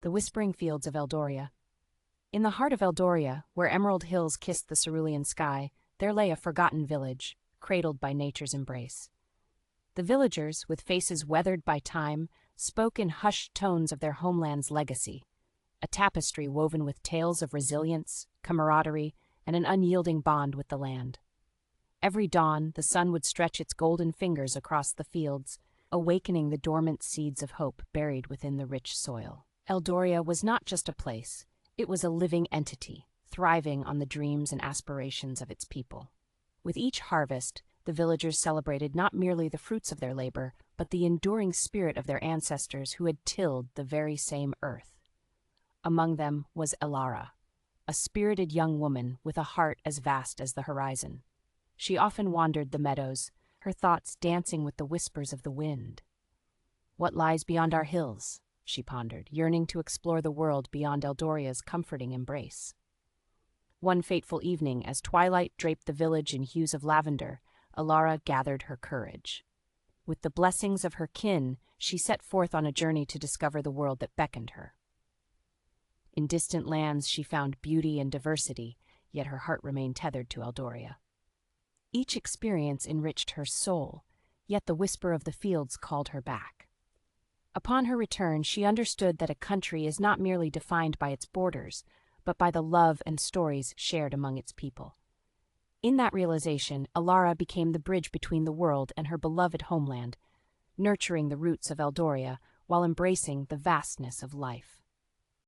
The Whispering Fields of Eldoria. In the heart of Eldoria, where emerald hills kissed the cerulean sky, there lay a forgotten village, cradled by nature's embrace. The villagers, with faces weathered by time, spoke in hushed tones of their homeland's legacy, a tapestry woven with tales of resilience, camaraderie, and an unyielding bond with the land. Every dawn, the sun would stretch its golden fingers across the fields, awakening the dormant seeds of hope buried within the rich soil. Eldoria was not just a place, it was a living entity, thriving on the dreams and aspirations of its people. With each harvest, the villagers celebrated not merely the fruits of their labor, but the enduring spirit of their ancestors who had tilled the very same earth. Among them was Elara, a spirited young woman with a heart as vast as the horizon. She often wandered the meadows, her thoughts dancing with the whispers of the wind. "What lies beyond our hills?" she pondered, yearning to explore the world beyond Eldoria's comforting embrace. One fateful evening, as twilight draped the village in hues of lavender, Elara gathered her courage. With the blessings of her kin, she set forth on a journey to discover the world that beckoned her. In distant lands, she found beauty and diversity, yet her heart remained tethered to Eldoria. Each experience enriched her soul, yet the whisper of the fields called her back. Upon her return, she understood that a country is not merely defined by its borders, but by the love and stories shared among its people. In that realization, Elara became the bridge between the world and her beloved homeland, nurturing the roots of Eldoria while embracing the vastness of life.